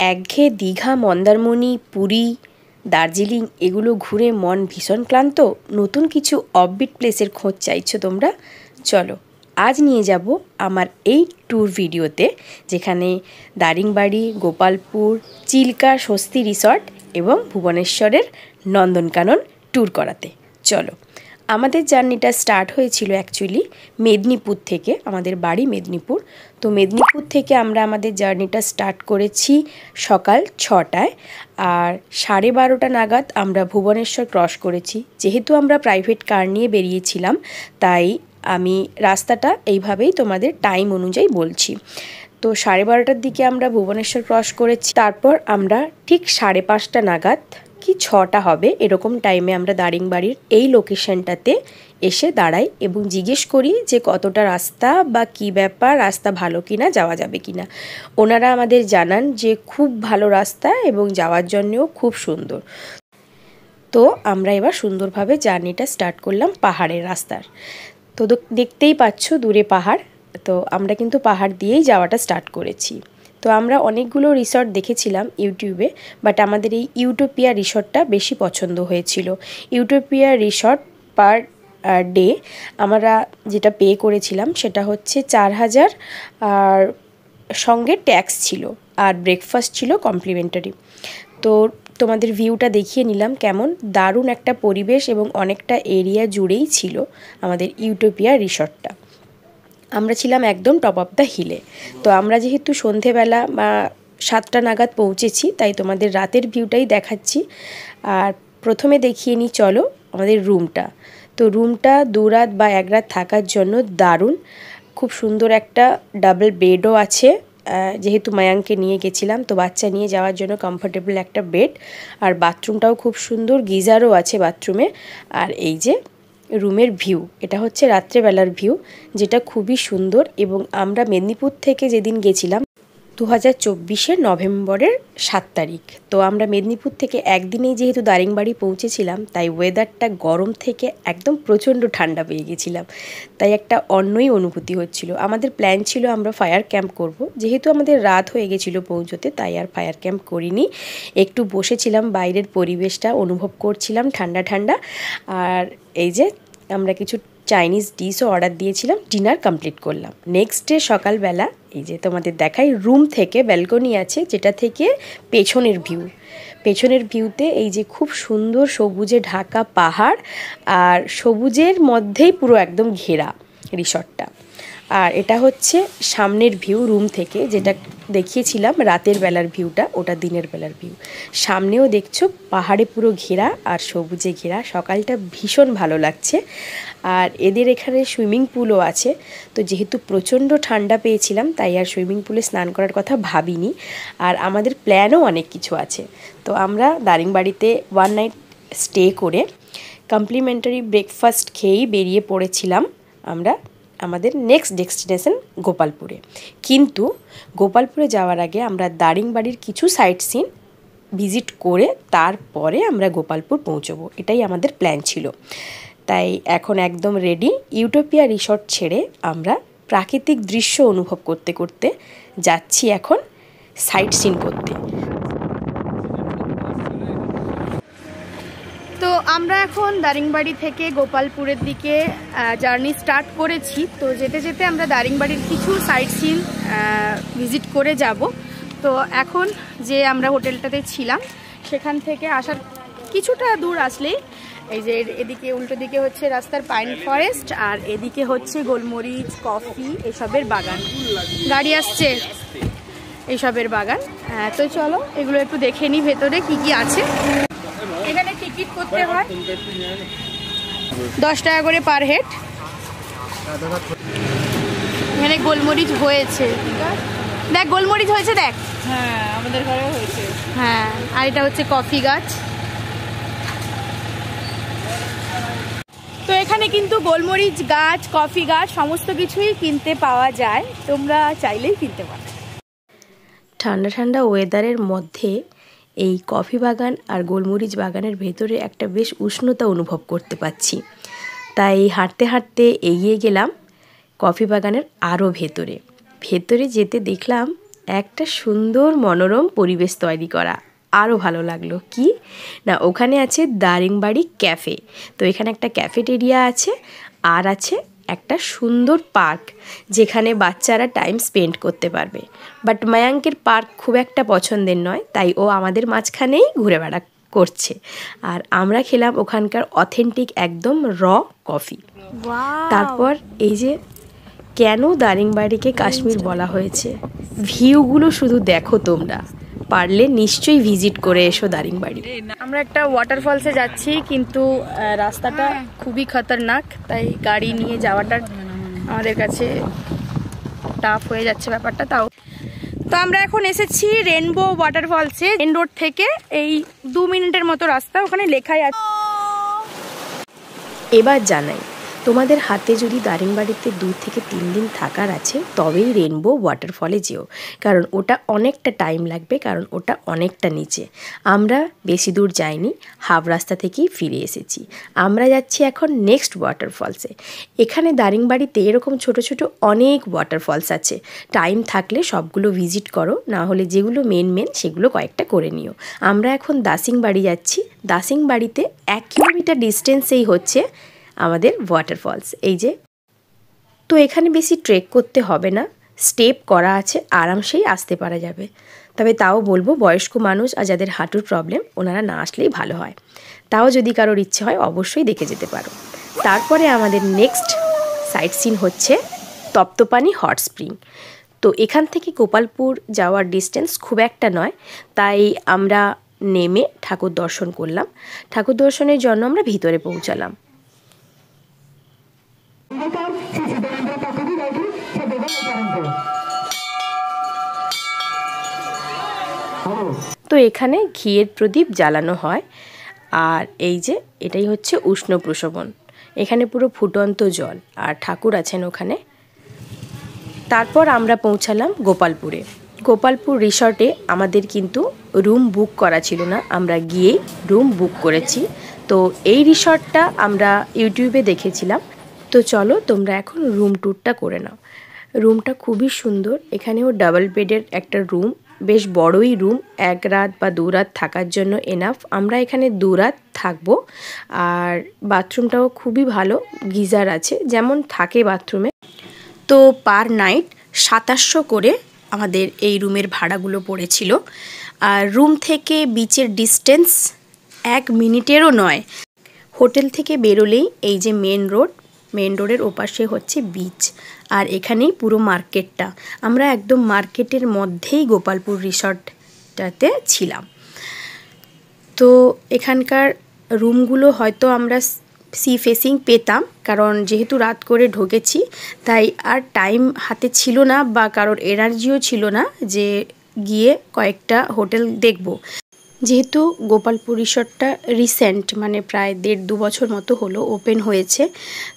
একঘেয়ে দীঘা, মন্দারমণি, পুরী, দার্জিলিং এগুলো ঘুরে মন ভীষণ ক্লান্ত। নতুন কিছু অফবিট প্লেসের খোঁজ চাইছো তোমরা? চলো আজ নিয়ে যাব আমার এই ট্যুর ভিডিওতে, যেখানে দারিংবাড়ি, গোপালপুর, চিল্কা স্বস্তি রিসর্ট এবং ভুবনেশ্বরের নন্দনকানন ট্যুর করাতে। চলো, আমাদের জার্নিটা স্টার্ট হয়েছিল অ্যাকচুয়ালি মেদিনীপুর থেকে। আমাদের বাড়ি মেদিনীপুর। তো মেদিনীপুর থেকে আমরা আমাদের জার্নিটা স্টার্ট করেছি সকাল 6টায়, আর 12:30 নাগাদ আমরা ভুবনেশ্বর ক্রস করেছি। যেহেতু আমরা প্রাইভেট কার নিয়ে বেরিয়েছিলাম, তাই আমি রাস্তাটা এইভাবেই তোমাদের টাইম অনুযায়ী বলছি। তো 12:30টার দিকে আমরা ভুবনেশ্বর ক্রস করেছি। তারপর আমরা ঠিক 5:30 নাগাদ কি 6টা হবে এরকম টাইমে আমরা দারিংবাড়ির এই লোকেশনটাতে এসে দাঁড়াই এবং জিজ্ঞেস করি যে কতটা রাস্তা বা কি ব্যাপার, রাস্তা ভালো কিনা, যাওয়া যাবে কিনা। ওনারা আমাদের জানান যে খুব ভালো রাস্তা এবং যাওয়ার জন্যও খুব সুন্দর। তো আমরা এবার সুন্দরভাবে জার্নিটা স্টার্ট করলাম পাহাড়ের রাস্তার। তো দেখতেই পাচ্ছ দূরে পাহাড়। তো আমরা কিন্তু পাহাড় দিয়েই যাওয়াটা স্টার্ট করেছি। তো আমরা অনেকগুলো রিসর্ট দেখেছিলাম ইউটিউবে, বাট আমাদের এই ইউটোপিয়া রিসর্টটা বেশি পছন্দ হয়েছিল। ইউটোপিয়া রিসর্ট পার ডে আমরা যেটা পে করেছিলাম সেটা হচ্ছে 4000, আর সঙ্গে ট্যাক্স ছিল, আর ব্রেকফাস্ট ছিল কমপ্লিমেন্টারি। তো তোমাদের ভিউটা দেখিয়ে নিলাম কেমন। দারুণ একটা পরিবেশ এবং অনেকটা এরিয়া জুড়েই ছিল আমাদের ইউটোপিয়া রিসর্টটা। আমরা ছিলাম একদম টপ অফ দ্য হিলে। তো আমরা যেহেতু সন্ধেবেলা বা 7টা নাগাদ পৌঁছেছি, তাই তোমাদের রাতের ভিউটাই দেখাচ্ছি। আর প্রথমে দেখিয়ে নিই চলো আমাদের রুমটা। তো রুমটা 2 রাত বা 1 রাত থাকার জন্য দারুণ। খুব সুন্দর একটা ডাবল বেডও আছে, যেহেতু মায়াঙ্ককে নিয়ে গেছিলাম, তো বাচ্চা নিয়ে যাওয়ার জন্য কমফোর্টেবল একটা বেড। আর বাথরুমটাও খুব সুন্দর, গিজারও আছে বাথরুমে। আর এই যে রুমের ভিউ, এটা হচ্ছে রাত্রেবেলার ভিউ, যেটা খুবই সুন্দর। এবং আমরা মেদিনীপুর থেকে যেদিন গেছিলাম 2024 নভেম্বরের 7 তারিখ। তো আমরা মেদিনীপুর থেকে একদিনেই যেহেতু দারিংবাড়ি পৌঁছেছিলাম, তাই ওয়েদারটা গরম থেকে একদম প্রচণ্ড ঠান্ডা পেয়ে গেছিলাম। তাই একটা অন্যই অনুভূতি হচ্ছিল। আমাদের প্ল্যান ছিল আমরা ফায়ার ক্যাম্প করব। যেহেতু আমাদের রাত হয়ে গেছিলো পৌঁছতে, তাই আর ফায়ার ক্যাম্প করিনি। একটু বসেছিলাম, বাইরের পরিবেশটা অনুভব করছিলাম, ঠান্ডা ঠান্ডা। আর এই যে আমরা কিছু চাইনিজ ডিশও অর্ডার দিয়েছিলাম, ডিনার কমপ্লিট করলাম। নেক্সট ডে সকালবেলা এই যে তোমাদের দেখাই, রুম থেকে ব্যালকনি আছে, যেটা থেকে পেছনের ভিউতে এই যে খুব সুন্দর সবুজে ঢাকা পাহাড়, আর সবুজের মধ্যেই পুরো একদম ঘেরা রিসর্টটা। আর এটা হচ্ছে সামনের ভিউ রুম থেকে, যেটা দেখিয়েছিলাম রাতের বেলার ভিউটা, ওটা দিনের বেলার ভিউ। সামনেও দেখছো পাহাড়ে পুরো ঘেরা আর সবুজে ঘেরা। সকালটা ভীষণ ভালো লাগছে। আর এদের এখানে সুইমিং পুলও আছে। তো যেহেতু প্রচণ্ড ঠান্ডা পেয়েছিলাম, তাই আর সুইমিং পুলে স্নান করার কথা ভাবিনি। আর আমাদের প্ল্যানও অনেক কিছু আছে। তো আমরা দারিংবাড়িতে 1 নাইট স্টে করে কমপ্লিমেন্টারি ব্রেকফাস্ট খেয়েই বেরিয়ে পড়েছিলাম আমরা আমাদের নেক্সট ডেস্টিনেশন গোপালপুরে। কিন্তু গোপালপুরে যাওয়ার আগে আমরা দারিংবাড়ির কিছু সাইট সিন ভিজিট করে তারপরে আমরা গোপালপুর পৌঁছবো, এটাই আমাদের প্ল্যান ছিল। তাই এখন একদম রেডি। ইউটোপিয়া রিসর্ট ছেড়ে আমরা প্রাকৃতিক দৃশ্য অনুভব করতে করতে যাচ্ছি এখন সাইট সিন করতে। তো আমরা এখন দারিংবাড়ি থেকে গোপালপুরের দিকে জার্নি স্টার্ট করেছি। তো যেতে যেতে আমরা দারিংবাড়ির কিছু সাইট সিন ভিজিট করে যাব। তো এখন যে আমরা হোটেলটাতে ছিলাম, সেখান থেকে আসার কিছুটা দূর আসলেই এই যে এদিকে উল্টো দিকে হচ্ছে রাস্তার পাইন ফরেস্ট, আর এদিকে হচ্ছে গোলমরিচ, কফি এসবের বাগান। গাড়ি আসছে, এইসবের বাগান। তো চলো এগুলো একটু দেখে নিই ভেতরে কি কি আছে। এখানে টিকিট করতে হয় 10 টাকা করে পার হেড। এখানে গোলমরিচ হয়েছে, দেখ গোলমরিচ হয়েছে, দেখ। হ্যাঁ, আমাদের ঘরেও হয়েছে। হ্যাঁ, আর এটা হচ্ছে কফি গাছ। তো এখানে কিন্তু গোলমরিচ গাছ, কফি গাছ সমস্ত কিছুই কিনতে পাওয়া যায়, তোমরা চাইলেই কিনতে পারো। ঠান্ডা ঠান্ডা ওয়েদারের মধ্যে এই কফি বাগান আর গোলমরিচ বাগানের ভেতরে একটা বেশ উষ্ণতা অনুভব করতে পাচ্ছি। তাই হাঁটতে হাঁটতে এগিয়ে গেলাম কফি বাগানের আরও ভেতরে যেতে দেখলাম একটা সুন্দর মনোরম পরিবেশ তৈরি করা। আরও ভালো লাগলো কি না, ওখানে আছে দারিংবাড়ি ক্যাফে। তো এখানে একটা ক্যাফেটেরিয়া আছে, আর আছে একটা সুন্দর পার্ক যেখানে বাচ্চারা টাইম স্পেন্ড করতে পারবে। বাট মায়াঙ্কের পার্ক খুব একটা পছন্দের নয়, তাই ও আমাদের মাঝখানেই ঘুরে বেড়া করছে। আর আমরা খেলাম ওখানকার অথেন্টিক একদম র কফি। তারপর এই যে কেন দারিংবাড়িকে কাশ্মীর বলা হয়েছে, ভিউগুলো শুধু দেখো তোমরা, পারলে নিশ্চয়ই ভিজিট করে এসো দারিংবাড়ি। আমরা একটা ওয়াটারফলসে যাচ্ছি, কিন্তু রাস্তাটা খুবই খতরনাক, তাই গাড়ি নিয়ে যাওয়াটা আমাদের কাছে টাফ হয়ে যাচ্ছে ব্যাপারটা। তো আমরা এখন এসেছি রেনবো ওয়াটারফলসে। মেন রোড থেকে এই 2 মিনিটের মতো রাস্তা, ওখানে লেখাই আছে। এবার জানাই, তোমাদের হাতে যদি দারিংবাড়িতে 2 থেকে 3 দিন থাকার আছে তবেই রেনবো ওয়াটারফলে যেও, কারণ ওটা অনেকটা টাইম লাগবে, কারণ ওটা অনেকটা নিচে। আমরা বেশি দূর যাইনি, হাফ রাস্তা থেকেই ফিরে এসেছি। আমরা যাচ্ছি এখন নেক্সট ওয়াটারফলসে। এখানে দারিংবাড়িতে এরকম ছোট ছোট অনেক ওয়াটারফলস আছে, টাইম থাকলে সবগুলো ভিজিট করো, না হলে যেগুলো মেন সেগুলো কয়েকটা করে নিও। আমরা এখন দাসিংবাড়ি যাচ্ছি। দাসিংবাড়িতে 1 কিলোমিটার ডিস্টেন্সেই হচ্ছে আমাদের ওয়াটারফলস। এই যে, তো এখানে বেশি ট্রেক করতে হবে না, স্টেপ করা আছে, আরামসেই আসতে পারা যাবে। তবে তাও বলবো বয়স্ক মানুষ আর যাদের হাঁটুর প্রবলেম ওনারা না আসলেই ভালো হয়। তাও যদি কারোর ইচ্ছে হয় অবশ্যই দেখে যেতে পারো। তারপরে আমাদের নেক্সট সাইট সিন হচ্ছে তপ্তপানি হট স্প্রিং। তো এখান থেকে গোপালপুর যাওয়ার ডিস্টেন্স খুব একটা নয়, তাই আমরা নেমে ঠাকুর দর্শন করলাম। ঠাকুর দর্শনের জন্য আমরা ভিতরে পৌঁছালাম। তো এখানে ঘিয়ের প্রদীপ জ্বালানো হয়, আর এই যে এটাই হচ্ছে উষ্ণ প্রসবন। এখানে পুরো ফুটন্ত জল, আর ঠাকুর আছেন ওখানে। তারপর আমরা পৌঁছালাম গোপালপুরে। গোপালপুর রিসর্টে আমাদের কিন্তু রুম বুক করা ছিল না, আমরা গিয়েই রুম বুক করেছি। তো এই রিসর্টটা আমরা ইউটিউবে দেখেছিলাম। তো চলো তোমরা এখন রুম ট্যুরটা করে নাও। রুমটা খুবই সুন্দর, এখানেও ডাবল বেডের একটা রুম, বেশ বড়ই রুম, 1 রাত বা 2 রাত থাকার জন্য এনাফ। আমরা এখানে 2 রাত থাকবো। আর বাথরুমটাও খুবই ভালো, গিজার আছে যেমন থাকে বাথরুমে। তো পার নাইট 2700 করে আমাদের এই রুমের ভাড়াগুলো পড়েছিল। আর রুম থেকে বিচের ডিস্টেন্স 1 মিনিটেরও নয়। হোটেল থেকে বেরোলেই এই যে মেন রোডের ওপাশে হচ্ছে বিচ, আর এখানেই পুরো মার্কেটটা। আমরা একদম মার্কেটের মধ্যেই গোপালপুর রিসর্টটাতে ছিলাম। তো এখানকার রুমগুলো হয়তো আমরা সি ফেসিং পেতাম, কারণ যেহেতু রাত করে ঢুকেছি তাই আর টাইম হাতে ছিল না, বা কারোর এনার্জিও ছিল না যে গিয়ে কয়েকটা হোটেল দেখব। যেহেতু গোপালপুর রিসর্টটা রিসেন্ট, মানে প্রায় 1.5-2 বছর মতো হলো ওপেন হয়েছে,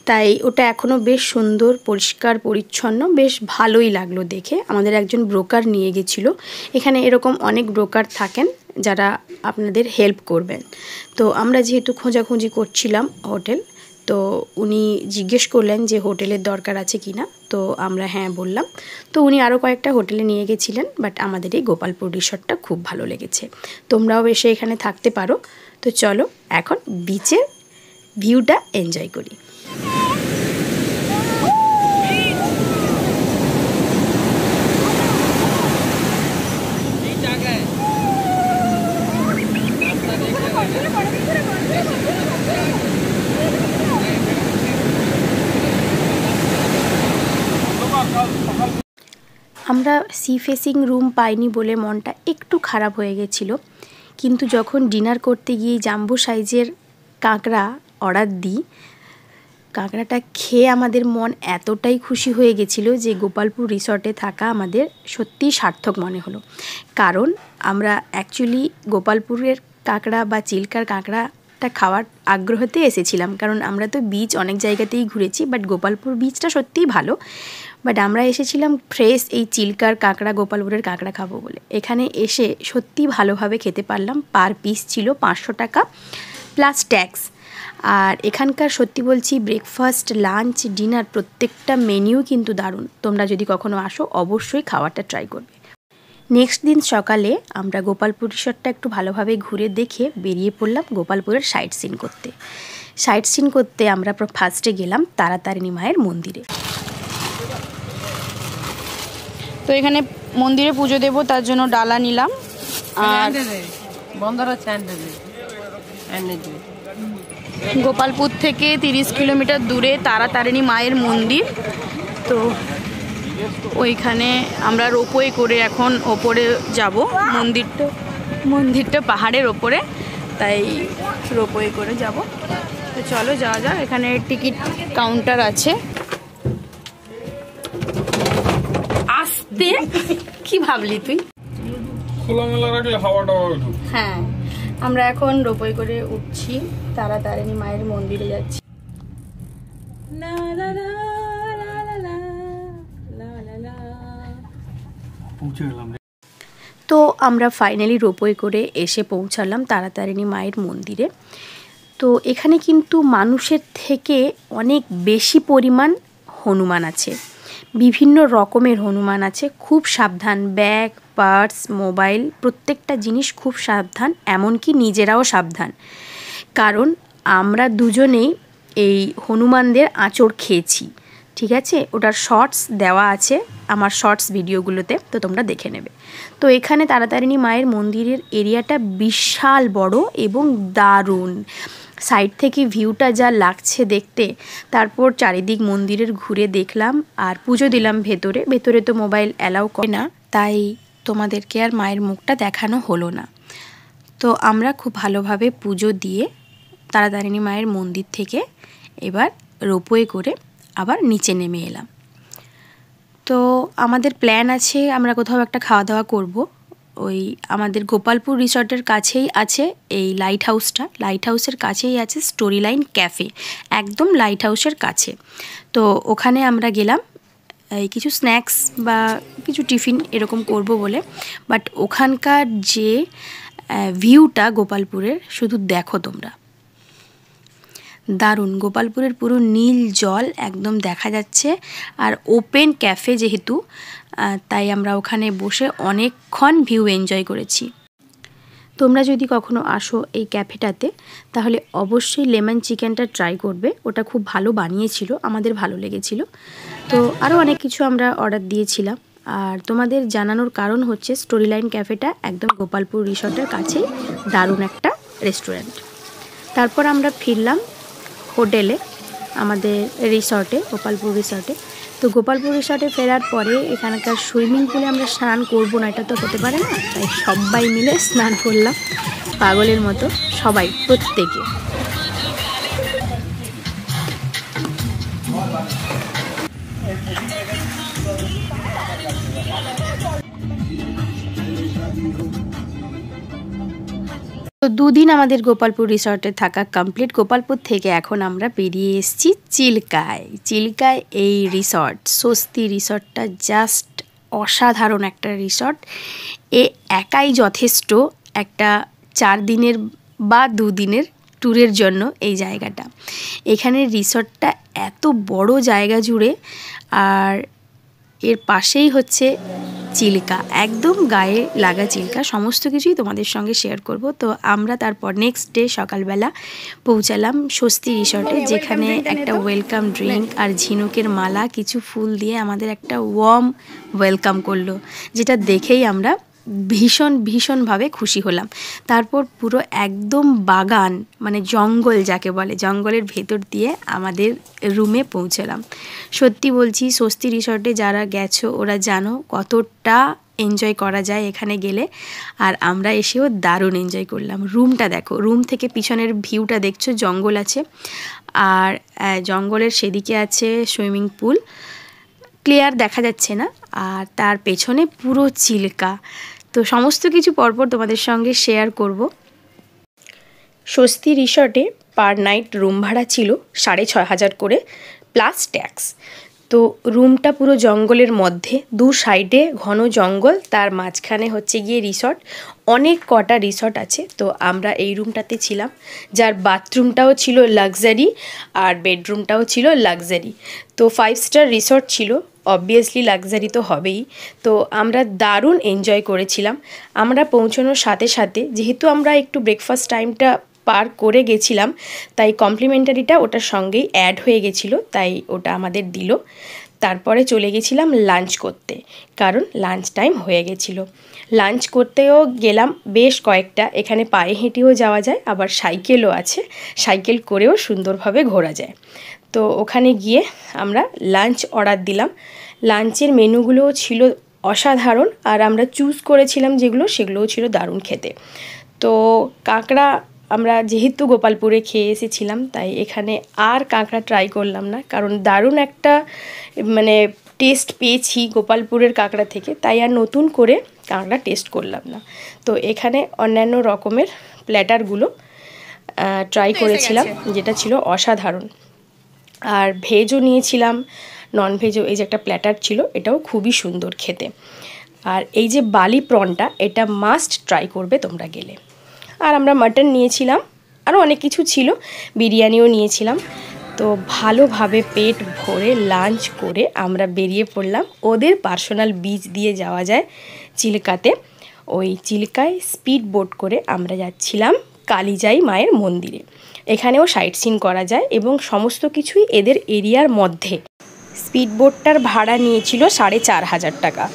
তাই ওটা এখনও বেশ সুন্দর, পরিষ্কার পরিচ্ছন্ন, বেশ ভালোই লাগলো দেখে। আমাদের একজন ব্রোকার নিয়ে গেছিলো। এখানে এরকম অনেক ব্রোকার থাকেন যারা আপনাদের হেল্প করবেন। তো আমরা যেহেতু খোঁজাখুঁজি করছিলাম হোটেল, তো উনি জিজ্ঞেস করলেন যে হোটেলের দরকার আছে কি না। তো আমরা হ্যাঁ বললাম। তো উনি আরও কয়েকটা হোটেলে নিয়ে গেছিলেন, বাট আমাদের এই গোপালপুর রিসর্টটা খুব ভালো লেগেছে। তোমরাও এসে এখানে থাকতে পারো। তো চলো এখন বিচের ভিউটা এনজয় করি। আমরা সি ফেসিং রুম পাইনি বলে মনটা একটু খারাপ হয়ে গেছিল, কিন্তু যখন ডিনার করতে গিয়ে জাম্বো সাইজের কাঁকড়া অর্ডার দিই, কাঁকড়াটা খেয়ে আমাদের মন এতটাই খুশি হয়ে গেছিলো যে গোপালপুর রিসর্টে থাকা আমাদের সত্যিই সার্থক মনে হলো। কারণ আমরা অ্যাকচুয়ালি গোপালপুরের কাঁকড়া বা চিল্কার কাঁকড়াটা খাওয়ার আগ্রহতে এসেছিলাম, কারণ আমরা তো বিচ অনেক জায়গাতেই ঘুরেছি, বাট গোপালপুর বিচটা সত্যিই ভালো। বাট আমরা এসেছিলাম ফ্রেশ এই চিল্কার কাঁকড়া, গোপালপুরের কাঁকড়া খাবো বলে। এখানে এসে সত্যিই ভালোভাবে খেতে পারলাম। পার পিস ছিল 500 টাকা প্লাস ট্যাক্স। আর এখানকার সত্যি বলছি ব্রেকফাস্ট, লাঞ্চ, ডিনার প্রত্যেকটা মেনিউ কিন্তু দারুণ। তোমরা যদি কখনো আসো অবশ্যই খাওয়াটা ট্রাই করবে। নেক্সট দিন সকালে আমরা গোপালপুর রিসর্টটা একটু ভালোভাবে ঘুরে দেখে বেরিয়ে পড়লাম গোপালপুরের সাইট সিন করতে। সাইট সিন করতে আমরা ফার্স্টে গেলাম তারাতারিণী মায়ের মন্দিরে। তো এখানে মন্দিরে পুজো দেব, তার জন্য ডালা নিলাম। আর গোপালপুর থেকে 30 কিলোমিটার দূরে তারাতারিণী মায়ের মন্দির। তো ওইখানে আমরা রোপওয়ে করে এখন ওপরে যাব। মন্দিরটা পাহাড়ের ওপরে, তাই রোপওয়ে করে যাব। তো চলো যাওয়া যাক। এখানে টিকিট কাউন্টার আছে। আসতে কি ভাবলি তুই? খোলামেলা রাখলে হাওয়াটা উঠুক। হ্যাঁ, আমরা এখন রোপওয়ে করে উঠছি, তারাতারিণী মায়ের মন্দিরে যাচ্ছি। তো আমরা ফাইনালি রোপওয়ে করে এসে পৌঁছালাম তারাতারিণী মায়ের মন্দিরে। তো এখানে কিন্তু মানুষের থেকে অনেক বেশি পরিমাণ হনুমান আছে, বিভিন্ন রকমের হনুমান আছে। খুব সাবধান, ব্যাগ, পার্স, মোবাইল প্রত্যেকটা জিনিস খুব সাবধান, এমনকি নিজেরাও সাবধান। কারণ আমরা দুজনেই এই হনুমানদের আঁচড় খেয়েছি, ঠিক আছে? ওটার শর্টস দেওয়া আছে আমার শর্টস ভিডিওগুলোতে, তো তোমরা দেখে নেবে। তো এখানে তারাতারিণী মায়ের মন্দিরের এরিয়াটা বিশাল বড় এবং দারুণ। সাইড থেকে ভিউটা যা লাগছে দেখতে। তারপর চারিদিক মন্দিরের ঘুরে দেখলাম আর পুজো দিলাম ভেতরে। ভেতরে তো মোবাইল অ্যালাউ করে না, তাই তোমাদেরকে আর মায়ের মুখটা দেখানো হলো না। তো আমরা খুব ভালোভাবে পুজো দিয়ে তারাতারিণী মায়ের মন্দির থেকে এবার রোপওয়ে করে আবার নিচে নেমে এলাম। তো আমাদের প্ল্যান আছে আমরা কোথাও একটা খাওয়া দাওয়া করব। ওই আমাদের গোপালপুর রিসর্টের কাছেই আছে এই লাইট হাউসটা। লাইট হাউসের কাছেই আছে স্টোরি লাইন ক্যাফে, একদম লাইট হাউসের কাছে। তো ওখানে আমরা গেলাম এই কিছু স্ন্যাক্স বা কিছু টিফিন এরকম করব বলে। বাট ওখানকার যে ভিউটা গোপালপুরের, শুধু দেখো তোমরা, দারুণ। গোপালপুরের পুরো নীল জল একদম দেখা যাচ্ছে। আর ওপেন ক্যাফে যেহেতু, তাই আমরা ওখানে বসে অনেকক্ষণ ভিউ এনজয় করেছি। তোমরা যদি কখনো আসো এই ক্যাফেটাতে, তাহলে অবশ্যই লেমন চিকেনটা ট্রাই করবে। ওটা খুব ভালো বানিয়েছিল, আমাদের ভালো লেগেছিল। তো আরও অনেক কিছু আমরা অর্ডার দিয়েছিলাম। আর তোমাদের জানানোর কারণ হচ্ছে স্টোরি লাইন ক্যাফেটা একদম গোপালপুর রিসর্টের কাছেই দারুণ একটা রেস্টুরেন্ট। তারপর আমরা ফিরলাম হোটেলে, আমাদের রিসর্টে, গোপালপুর রিসর্টে। তো গোপালপুর রিসর্টে ফেরার পরে এখানকার সুইমিং পুলে আমরা স্নান করবো না, এটা তো হতে পারে না, তাই সবাই মিলে স্নান করলাম পাগলের মতো, সবাই, প্রত্যেকে। তো দুদিন আমাদের গোপালপুর রিসর্টে থাকা কমপ্লিট। গোপালপুর থেকে এখন আমরা বেরিয়ে এসেছি চিল্কায়। চিল্কায় এই রিসর্ট, স্বস্তি রিসর্টটা জাস্ট অসাধারণ একটা রিসর্ট। এ একাই যথেষ্ট একটা 4 দিনের বা 2 দিনের ট্যুরের জন্য এই জায়গাটা। এখানে রিসর্টটা এত বড় জায়গা জুড়ে, আর এর পাশেই হচ্ছে চিল্কা, একদম গায়ে লাগা চিল্কা। সমস্ত কিছুই তোমাদের সঙ্গে শেয়ার করব। তো আমরা তারপর নেক্সট ডে সকালবেলা পৌঁছালাম স্বস্তি রিসর্টে, যেখানে একটা ওয়েলকাম ড্রিঙ্ক আর ঝিনুকের মালা কিছু ফুল দিয়ে আমাদের একটা ওয়ার্ম ওয়েলকাম করলো, যেটা দেখেই আমরা ভীষণভাবে খুশি হলাম। তারপর পুরো একদম বাগান, মানে জঙ্গল যাকে বলে, জঙ্গলের ভেতর দিয়ে আমাদের রুমে পৌঁছলাম। সত্যি বলছি, স্বস্তি রিসর্টে যারা গেছো ওরা জানো কতটা এনজয় করা যায় এখানে গেলে। আর আমরা এসেও দারুণ এনজয় করলাম। রুমটা দেখো, রুম থেকে পিছনের ভিউটা দেখছো, জঙ্গল আছে, আর জঙ্গলের সেদিকে আছে সুইমিং পুল, ক্লিয়ার দেখা যাচ্ছে না, আর তার পেছনে পুরো চিল্কা। তো সমস্ত কিছু পরপর তোমাদের সঙ্গে শেয়ার করব। স্বস্তি রিসর্টে পার নাইট রুম ভাড়া ছিল 6,500 করে প্লাস ট্যাক্স। তো রুমটা পুরো জঙ্গলের মধ্যে, 2 সাইডে ঘন জঙ্গল, তার মাঝখানে হচ্ছে গিয়ে রিসর্ট। অনেক কটা রিসর্ট আছে, তো আমরা এই রুমটাতে ছিলাম, যার বাথরুমটাও ছিল লাক্সারি আর বেডরুমটাও ছিল লাক্সারি। তো 5 স্টার রিসর্ট ছিল, অবভিয়াসলি লাক্সারি তো হবেই। তো আমরা দারুণ এনজয় করেছিলাম। আমরা পৌঁছানোর সাথে সাথে যেহেতু আমরা একটু ব্রেকফাস্ট টাইমটা পার করে গেছিলাম, তাই কমপ্লিমেন্টারিটা ওটার সঙ্গেই অ্যাড হয়ে গেছিলো, তাই ওটা আমাদের দিল। তারপরে চলে গেছিলাম লাঞ্চ করতে, কারণ লাঞ্চ টাইম হয়ে গেছিলো। লাঞ্চ করতেও গেলাম বেশ কয়েকটা, এখানে পায়ে হেঁটেও যাওয়া যায়, আবার সাইকেলও আছে, সাইকেল করেও সুন্দরভাবে ঘোরা যায়। তো ওখানে গিয়ে আমরা লাঞ্চ অর্ডার দিলাম। লাঞ্চের মেনুগুলোও ছিল অসাধারণ, আর আমরা চুজ করেছিলাম যেগুলো, সেগুলোও ছিল দারুণ খেতে। তো কাঁকড়া আমরা যেহেতু গোপালপুরে খেয়ে এসেছিলাম, তাই এখানে আর কাঁকড়া ট্রাই করলাম না, কারণ দারুণ একটা মানে টেস্ট পেয়েছি গোপালপুরের কাঁকড়া থেকে, তাই আর নতুন করে কাঁকড়া টেস্ট করলাম না। তো এখানে অন্যান্য রকমের প্ল্যাটারগুলো ট্রাই করেছিলাম, যেটা ছিল অসাধারণ। আর ভেজও নিয়েছিলাম, নন ভেজও। এই যে একটা প্ল্যাটার ছিল, এটাও খুবই সুন্দর খেতে। আর এই যে বালি প্রনটা, এটা মাস্ট ট্রাই করবে তোমরা গেলে। আর আমরা মাটন নিয়েছিলাম, আরও অনেক কিছু ছিল, বিরিয়ানিও নিয়েছিলাম। তো ভালোভাবে পেট ভরে লাঞ্চ করে আমরা বেরিয়ে পড়লাম। ওদের পার্সোনাল বিচ দিয়ে যাওয়া যায় চিল্কাতে। ওই চিল্কায় স্পিড বোট করে আমরা যাচ্ছিলাম কালিজাই মায়ের মন্দিরে। এখানেও সাইট সিন করা যায় এবং সমস্ত কিছুই এদের এরিয়ার মধ্যে। স্পিড বোটটার ভাড়া নিয়েছিল 4500 টাকা।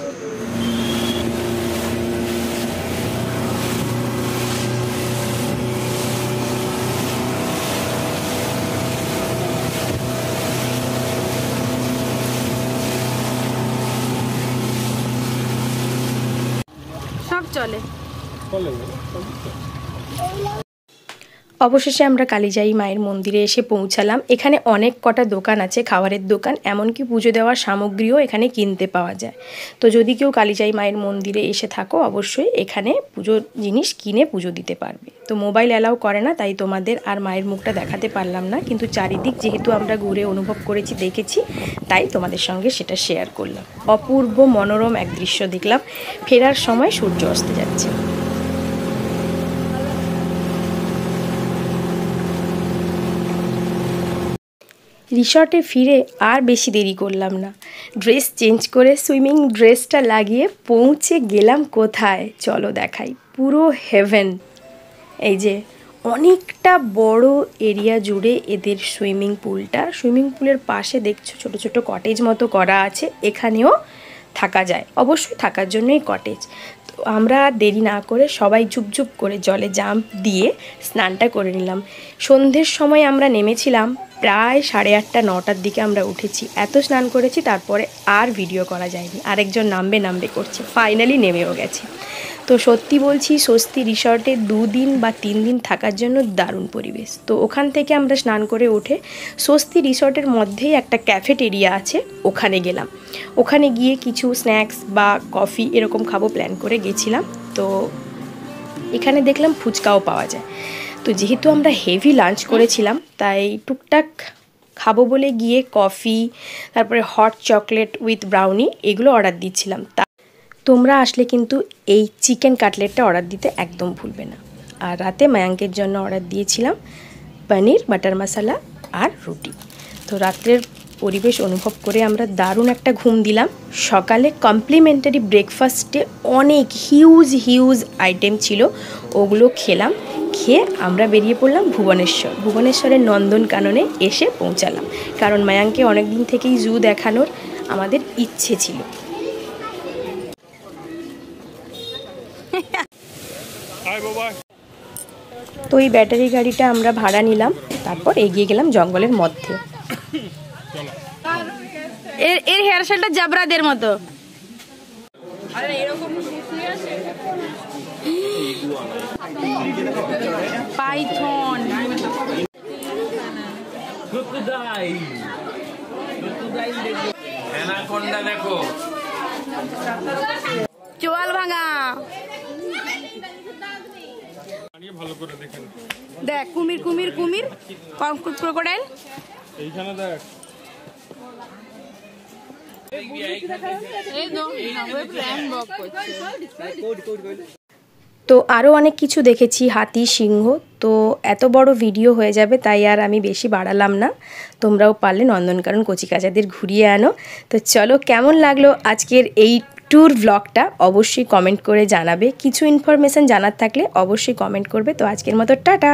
সব চলে। অবশেষে আমরা কালিজাই মায়ের মন্দিরে এসে পৌঁছালাম। এখানে অনেক কটা দোকান আছে, খাবারের দোকান, এমনকি পুজো দেওয়ার সামগ্রীও এখানে কিনতে পাওয়া যায়। তো যদি কেউ কালিজাই মায়ের মন্দিরে এসে থাকো, অবশ্যই এখানে পুজোর জিনিস কিনে পুজো দিতে পারবে। তো মোবাইল অ্যালাউ করে না, তাই তোমাদের আর মায়ের মুখটা দেখাতে পারলাম না, কিন্তু চারিদিক যেহেতু আমরা ঘুরে অনুভব করেছি, দেখেছি, তাই তোমাদের সঙ্গে সেটা শেয়ার করলাম। অপূর্ব মনোরম এক দৃশ্য দেখলাম। ফেরার সময় সূর্য অস্ত যাচ্ছে। রিসর্টে ফিরে আর বেশি দেরি করলাম না, ড্রেস চেঞ্জ করে সুইমিং ড্রেসটা লাগিয়ে পৌঁছে গেলাম কোথায়, চলো দেখাই। পুরো হেভেন। এই যে অনেকটা বড় এরিয়া জুড়ে এদের সুইমিং পুলটা। সুইমিং পুলের পাশে দেখছো ছোট ছোট কটেজ মতো করা আছে, এখানেও থাকা যায়, অবশ্যই থাকার জন্যই কটেজ। তো আমরা দেরি না করে সবাই ঝুপঝুপ করে জলে জাম্প দিয়ে স্নানটা করে নিলাম। সন্ধ্যের সময় আমরা নেমেছিলাম, প্রায় 8:30 9টার দিকে আমরা উঠেছি। এত স্নান করেছি, তারপরে আর ভিডিও করা যায়নি। আরেকজন নামবে করছে, ফাইনালি নেমেও গেছে। তো সত্যি বলছি, স্বস্তি রিসর্টে 2 দিন বা 3 দিন থাকার জন্য দারুণ পরিবেশ। তো ওখান থেকে আমরা স্নান করে উঠে স্বস্তি রিসর্টের মধ্যেই একটা ক্যাফেটেরিয়া আছে, ওখানে গেলাম। ওখানে গিয়ে কিছু স্ন্যাক্স বা কফি এরকম খাবো প্ল্যান করে গেছিলাম। তো এখানে দেখলাম ফুচকাও পাওয়া যায়। তো যেহেতু আমরা হেভি লাঞ্চ করেছিলাম, তাই টুকটাক খাবো বলে গিয়ে কফি, তারপরে হট চকলেট উইথ ব্রাউনি, এগুলো অর্ডার দিচ্ছিলাম। তোমরা আসলে কিন্তু এই চিকেন কাটলেটটা অর্ডার দিতে একদম ভুলবে না। আর রাতে মায়াঙ্কের জন্য অর্ডার দিয়েছিলাম পনির বাটার মশলা আর রুটি। তো রাত্রের পরিবেশ অনুভব করে আমরা দারুণ একটা ঘুম দিলাম। সকালে কমপ্লিমেন্টারি ব্রেকফাস্টে অনেক হিউজ আইটেম ছিল, ওগুলো খেলাম। খেয়ে আমরা বেরিয়ে পড়লাম ভুবনেশ্বরের নন্দনকাননে এসে পৌঁছালাম, কারণ মায়াঙ্কে অনেক দিন থেকেই জু দেখানোর আমাদের ইচ্ছে ছিল। তো এই ব্যাটারি গাড়িটা আমরা ভাড়া নিলাম, তারপর এগিয়ে গেলাম জঙ্গলের মধ্যে। এর হেয়ার স্টাইলটা জাবরাদের মতো। পাইথন দেখো, চোয়াল ভাঙা। ভালো করে দেখেন, দেখ কুমির ক্রোকোডাইল। এইখানে দেখ। তো আরও অনেক কিছু দেখেছি, হাতি, সিংহ। তো এত বড় ভিডিও হয়ে যাবে, তাই আর আমি বেশি বাড়ালাম না। তোমরাও পারলে নন্দনকানন কচিকাঁচাদের ঘুরিয়ে আনো। তো চলো, কেমন লাগলো আজকের এই ট্যুর ব্লগটা অবশ্যই কমেন্ট করে জানাবে। কিছু ইনফরমেশান জানার থাকলে অবশ্যই কমেন্ট করবে। তো আজকের মতো টাটা।